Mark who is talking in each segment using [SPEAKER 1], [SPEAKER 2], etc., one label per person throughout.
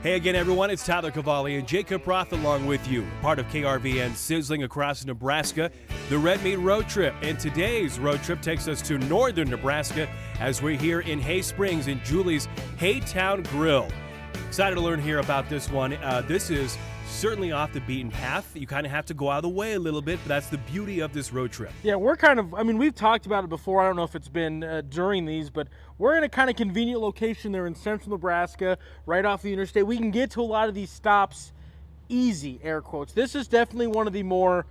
[SPEAKER 1] Hey again, everyone, it's Tyler Cavalli and Jacob Roth along with you, part of KRVN Sizzling across Nebraska, the Red Meat Road Trip. And today's road trip takes us to northern Nebraska as we're here in Hay Springs in Julie's Haytown Grill. Excited to learn here about this one. This is certainly off the beaten path. You kind of have to go out of the way a little bit, but that's the beauty of this road trip.
[SPEAKER 2] Yeah, we're we've talked about it before. I don't know if it's been during these, but we're in a kind of convenient location there in central Nebraska, right off the interstate. We can get to a lot of these stops easy, air quotes. This is definitely one of the more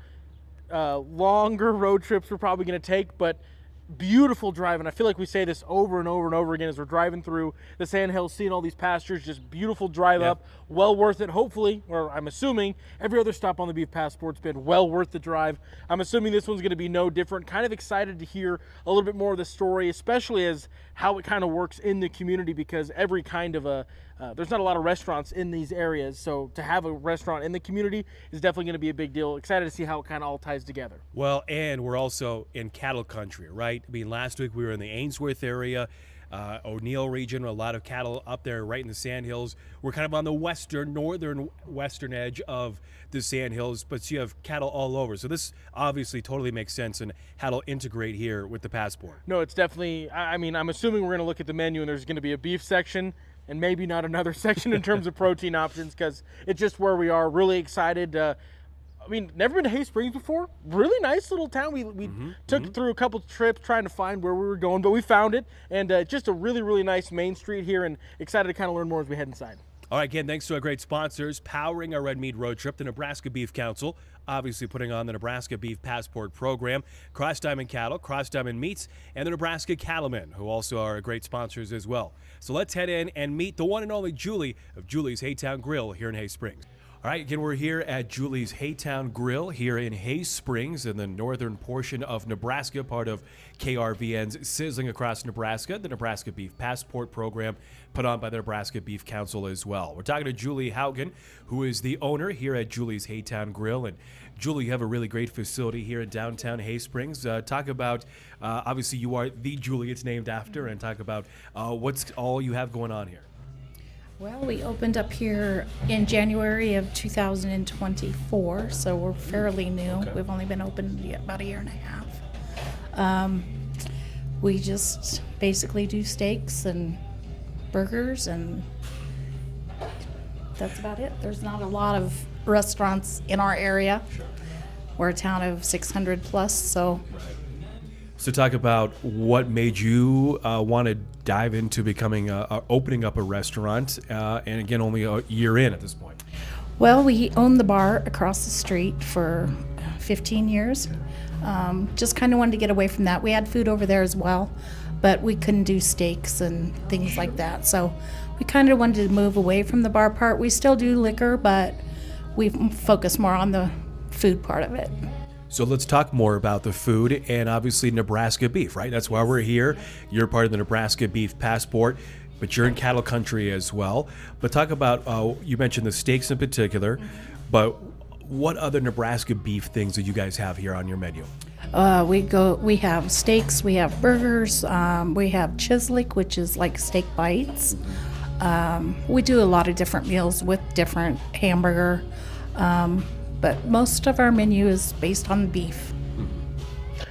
[SPEAKER 2] longer road trips we're probably going to take, but beautiful driving. I feel like we say this over and over and over again as we're driving through the sandhills, seeing all these pastures. Just beautiful drive up, well worth it. Hopefully, or I'm assuming, every other stop on the Beef Passport's been well worth the drive. I'm assuming this one's going to be no different. Kind of excited to hear a little bit more of the story, especially as how it kind of works in the community, because every kind of there's not a lot of restaurants in these areas, so to have a restaurant in the community is definitely going to be a big deal. Excited to see how it kind of all ties together.
[SPEAKER 1] Well, and we're also in cattle country, right? I mean, last week we were in the Ainsworth area, O'Neill region, a lot of cattle up there right in the sandhills. We're kind of on the northern edge of the sandhills, but you have cattle all over. So this obviously totally makes sense and how to integrate here with the Passport.
[SPEAKER 2] No, it's definitely, I mean, I'm assuming we're going to look at the menu and there's going to be a beef section and maybe not another section in terms of protein options, because it's just where we are. Really excited. I mean, never been to Hay Springs before. Really nice little town. We took through a couple trips trying to find where we were going, but we found it. And just a really, really nice main street here, and excited to kind of learn more as we head inside.
[SPEAKER 1] All right, again, thanks to our great sponsors powering our Red Meat Road Trip, the Nebraska Beef Council, obviously putting on the Nebraska Beef Passport program, Cross Diamond Cattle, Cross Diamond Meats, and the Nebraska Cattlemen, who also are great sponsors as well. So let's head in and meet the one and only Julie of Julie's Haytown Grill here in Hay Springs. All right, again, we're here at Julie's Haytown Grill here in Hay Springs in the northern portion of Nebraska, part of KRVN's Sizzling Across Nebraska, the Nebraska Beef Passport program put on by the Nebraska Beef Council as well. We're talking to Julie Haugen, who is the owner here at Julie's Haytown Grill. And Julie, you have a really great facility here in downtown Hay Springs. Talk about, obviously you are the Julie it's named after, and talk about what's all you have going on here.
[SPEAKER 3] Well, we opened up here in January of 2024, so we're fairly new.
[SPEAKER 1] Okay.
[SPEAKER 3] We've only been open about a year and a half. We just basically do steaks and burgers, and that's about it. There's not a lot of restaurants in our area.
[SPEAKER 1] Sure.
[SPEAKER 3] We're a town of 600 plus, so.
[SPEAKER 1] Right. So talk about what made you want to dive into becoming opening up a restaurant, and again, only a year in at this point.
[SPEAKER 3] Well, we owned the bar across the street for 15 years. Just kind of wanted to get away from that. We had food over there as well, but we couldn't do steaks and things like that. So we kind of wanted to move away from the bar part. We still do liquor, but we focus more on the food part of it.
[SPEAKER 1] So let's talk more about the food and obviously Nebraska beef, right? That's why we're here. You're part of the Nebraska Beef Passport, but you're in cattle country as well. But talk about, you mentioned the steaks in particular, but what other Nebraska beef things do you guys have here on your menu?
[SPEAKER 3] We have steaks, we have burgers, we have chislic, which is like steak bites. We do a lot of different meals with different hamburger. But most of our menu is based on beef.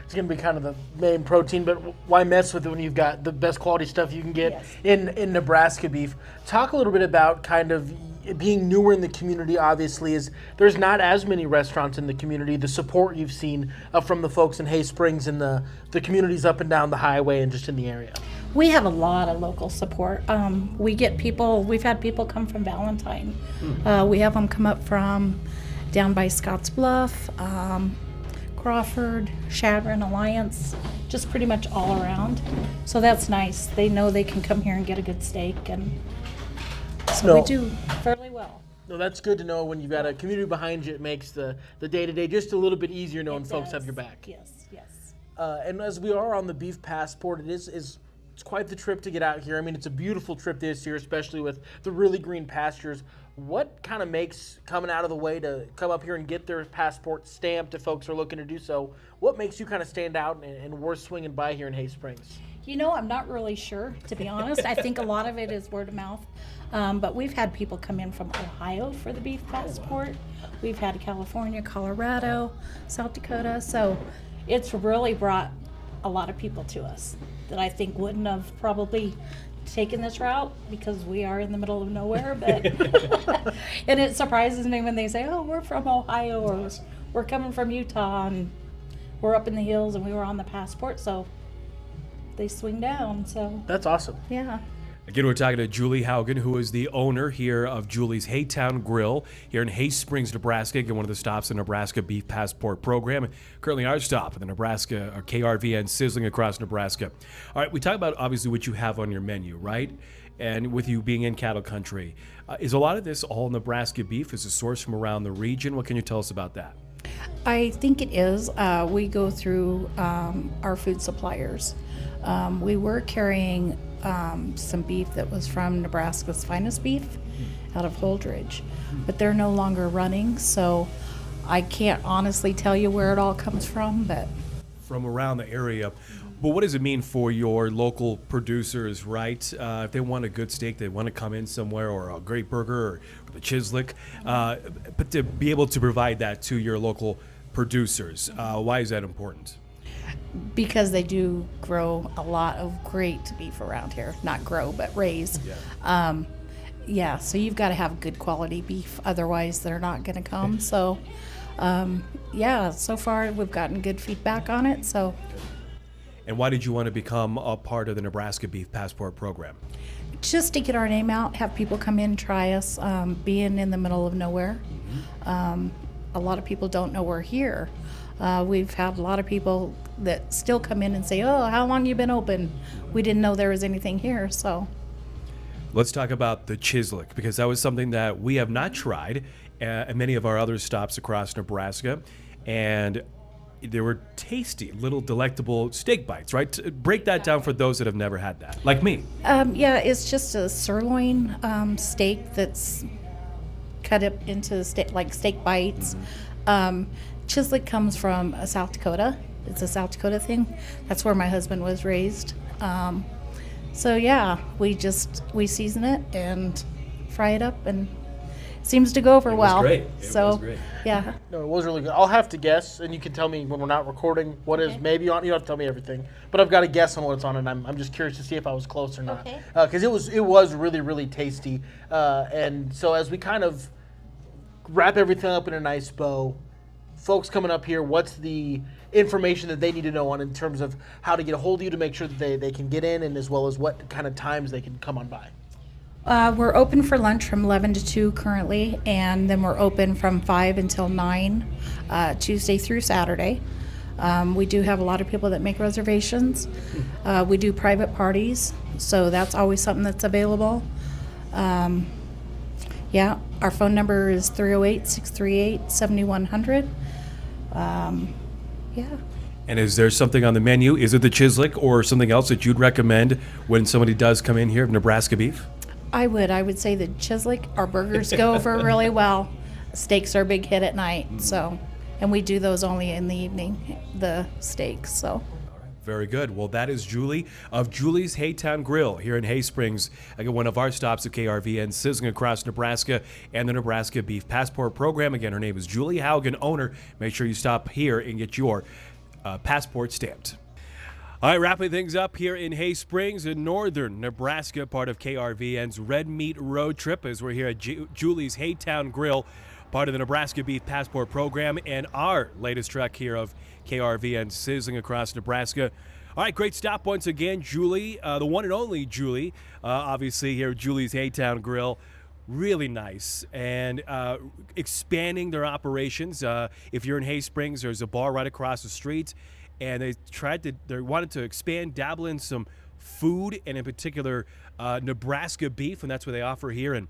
[SPEAKER 2] It's going to be kind of the main protein, but why mess with it when you've got the best quality stuff you can get in Nebraska beef? Talk a little bit about kind of being newer in the community. Obviously, is there's not as many restaurants in the community. The support you've seen from the folks in Hay Springs and the communities up and down the highway and just in the area.
[SPEAKER 3] We have a lot of local support. We've had people come from Valentine. We have them come up from down by Scotts Bluff, Crawford, Chadron, Alliance, just pretty much all around. So that's nice. They know they can come here and get a good steak, and so we do fairly well.
[SPEAKER 2] No, that's good to know when you've got a community behind you. It makes the day-to-day just a little bit easier knowing folks have your back.
[SPEAKER 3] Yes, yes.
[SPEAKER 2] And as we are on the Beef Passport, it's quite the trip to get out here. I mean, it's a beautiful trip this year, especially with the really green pastures. What kind of makes coming out of the way to come up here and get their passport stamped if folks are looking to do so? What makes you kind of stand out and worth swinging by here in Hay Springs?
[SPEAKER 3] You know, I'm not really sure, to be honest. I think a lot of it is word of mouth. But we've had people come in from Ohio for the beef passport. We've had California, Colorado, South Dakota. So it's really brought a lot of people to us that I think wouldn't have probably taken this route because we are in the middle of nowhere. But and it surprises me when they say, oh, we're from Ohio, or we're coming from Utah, and we're up in the hills and we were on the passport. So they swing down. So
[SPEAKER 2] That's awesome.
[SPEAKER 3] yeah.
[SPEAKER 1] Again, we're talking to Julie Haugen, who is the owner here of Julie's Haytown Grill here in Hay Springs, Nebraska. Again, one of the stops in the Nebraska Beef Passport Program. Currently our stop at the Nebraska or KRVN Sizzling across Nebraska. All right, we talk about obviously what you have on your menu, right? And with you being in cattle country, is a lot of this all Nebraska beef? Is it sourced from around the region? What can you tell us about that?
[SPEAKER 3] I think it is. We go through our food suppliers. We were carrying some beef that was from Nebraska's Finest Beef out of Holdridge, but they're no longer running, so I can't honestly tell you where it all comes from, but
[SPEAKER 1] From around the area. But what does it mean for your local producers, right? If they want a good steak, they want to come in somewhere, or a great burger, or the chislic, but to be able to provide that to your local producers, why is that important?
[SPEAKER 3] because they do grow a lot of great beef around here. Not grow, but raise. Yeah, so you've got to have good quality beef, otherwise they're not going to come. So, yeah, so far we've gotten good feedback on it. So,
[SPEAKER 1] And why did you want to become a part of the Nebraska Beef Passport Program?
[SPEAKER 3] just to get our name out, have people come in, try us, being in the middle of nowhere. A lot of people don't know we're here. We've had a lot of people that still come in and say, oh, how long you been open? We didn't know there was anything here, so.
[SPEAKER 1] Let's talk about the chislic, because that was something that we have not tried at many of our other stops across Nebraska. And they were tasty, little delectable steak bites, right? Break that down for those that have never had that, like me.
[SPEAKER 3] Yeah, it's just a sirloin steak that's cut up into like steak bites. Chislic comes from South Dakota. It's a South Dakota thing. That's where my husband was raised. So yeah, we season it and fry it up, and it seems to go over well.
[SPEAKER 1] Great. It was great.
[SPEAKER 3] Yeah.
[SPEAKER 2] No, it was really good. I'll have to guess, and you can tell me when we're not recording what is maybe on. You don't have to tell me everything, but I've got to guess on what it's on, and I'm just curious to see if I was close or not.
[SPEAKER 3] Okay.
[SPEAKER 2] Because it was really, really tasty. And so as we kind of wrap everything up in a nice bow, folks coming up here, what's the information that they need to know on in terms of how to get a hold of you to make sure that they can get in, and as well as what kind of times they can come on by?
[SPEAKER 3] We're open for lunch from 11 to 2 currently, and then we're open from 5 until 9, Tuesday through Saturday. We do have a lot of people that make reservations. We do private parties, so that's always something that's available. Yeah, our phone number is 308-638-7100. Yeah.
[SPEAKER 1] And is there something on the menu? Is it the chislic or something else that you'd recommend when somebody does come in here of Nebraska beef?
[SPEAKER 3] I would say the chislic, our burgers go over really well. Steaks are a big hit at night, so, and we do those only in the evening, the steaks, so.
[SPEAKER 1] Very good. Well, that is Julie of Julie's Haytown Grill here in Hay Springs. Again, one of our stops at KRVN, sizzling across Nebraska and the Nebraska Beef Passport Program. Again, her name is Julie Haugen, owner. Make sure you stop here and get your passport stamped. All right, wrapping things up here in Hay Springs in northern Nebraska, part of KRVN's Red Meat Road Trip, as we're here at Julie's Haytown Grill, part of the Nebraska Beef Passport Program, and our latest trek here of KRVN sizzling across Nebraska. All right, great stop once again, Julie, the one and only Julie, obviously here at Julie's Haytown Grill. Really nice, and expanding their operations. If you're in Hay Springs, there's a bar right across the street, and they wanted to expand, dabble in some food, and in particular Nebraska beef, and that's what they offer here. And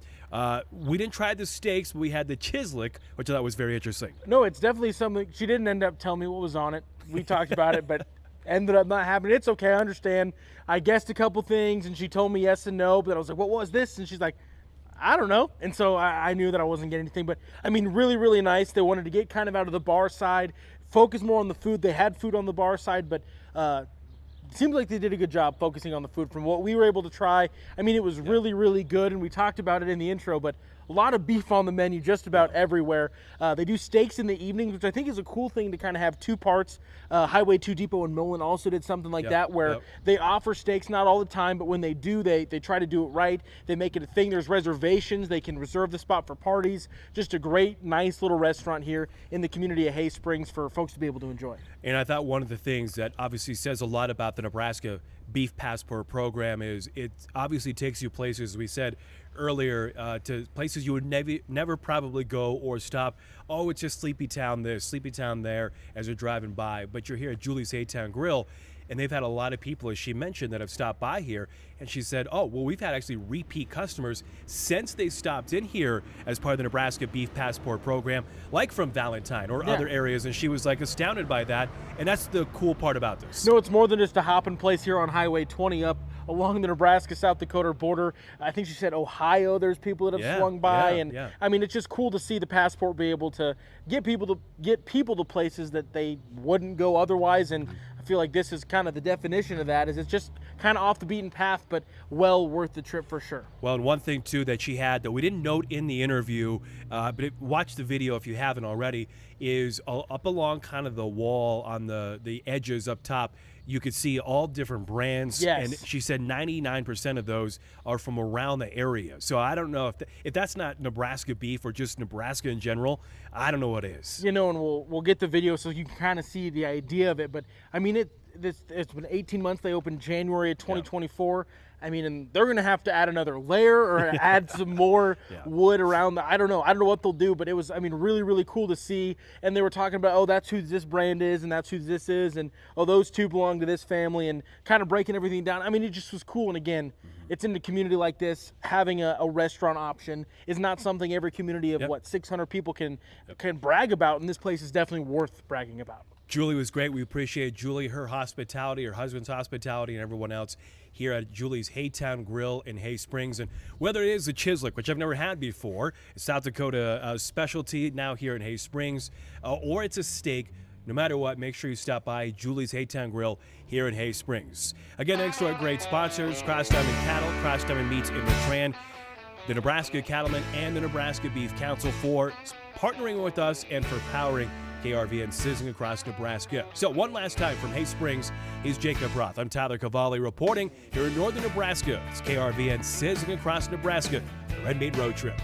[SPEAKER 1] we didn't try the steaks, but we had the chislic, which I thought was very interesting.
[SPEAKER 2] No, it's definitely something. She didn't end up telling me what was on it. We talked about it, but ended up not happening. It's okay, I understand. I guessed a couple things, and she told me yes and no, but I was like, what was this? And she's like, I don't know. And so I knew that I wasn't getting anything. But, I mean, really, really nice. They wanted to get kind of out of the bar side, focus more on the food. They had food on the bar side, but seems like they did a good job focusing on the food from what we were able to try. I mean, it was really, really good, and we talked about it in the intro, but a lot of beef on the menu just about everywhere. They do steaks in the evenings, which I think is a cool thing to kind of have two parts. Highway 2 Depot in Millen also did something like that, where they offer steaks not all the time, but when they do, they try to do it right. They make it a thing. There's reservations. They can reserve the spot for parties. Just a great, nice little restaurant here in the community of Hay Springs for folks to be able to enjoy.
[SPEAKER 1] And I thought one of the things that obviously says a lot about the Nebraska Beef Passport program is it obviously takes you places, as we said earlier, to places you would never probably go or stop. Oh, it's just Sleepy Town this, Sleepy Town there, as you're driving by. But you're here at Julie's Haytown Grill, and they've had a lot of people, as she mentioned, that have stopped by here. And she said, oh, well, we've had actually repeat customers since they stopped in here as part of the Nebraska Beef Passport program, like from Valentine or other areas. And she was like astounded by that. And that's the cool part about this.
[SPEAKER 2] No, it's more than just a hopping place here on Highway 20 up along the Nebraska-South Dakota border. I think she said Ohio, there's people that have swung by. I mean, it's just cool to see the passport be able to get people to places that they wouldn't go otherwise. And I feel like this is kind of the definition of that, is it's just kind of off the beaten path, but well worth the trip for sure.
[SPEAKER 1] Well, and one thing too that she had that we didn't note in the interview, but watch the video if you haven't already, is up along kind of the wall on the edges up top, you could see all different brands.
[SPEAKER 2] Yes.
[SPEAKER 1] And she said 99% of those are from around the area. So I don't know if that's not Nebraska beef or just Nebraska in general. I don't know what is.
[SPEAKER 2] You know, and we'll get the video so you can kind of see the idea of it. But I mean, it's been 18 months. They opened January of 2024. I mean, and they're going to have to add another layer or add some more wood around I don't know what they'll do, but it was, I mean, really, really cool to see. And they were talking about, oh, that's who this brand is and that's who this is. And, oh, those two belong to this family, and kind of breaking everything down. I mean, it just was cool. And again, it's in a community like this, having a restaurant option is not something every community of 600 people can brag about. And this place is definitely worth bragging about.
[SPEAKER 1] Julie was great. We appreciate Julie, her hospitality, her husband's hospitality, and everyone else here at Julie's Haytown Grill in Hay Springs. And whether it is a chislic, which I've never had before, a South Dakota specialty now here in Hay Springs, or it's a steak, no matter what, make sure you stop by Julie's Haytown Grill here in Hay Springs. Again, thanks to our great sponsors, Cross Diamond Cattle, Cross Diamond Meats in Bertrand, the Nebraska Cattlemen, and the Nebraska Beef Council for partnering with us and for powering KRVN Sizzling across Nebraska. So one last time from Hay Springs, he's Jacob Roth. I'm Tyler Cavalli reporting here in northern Nebraska. It's KRVN Sizzling across Nebraska, the Red Meat Road Trip.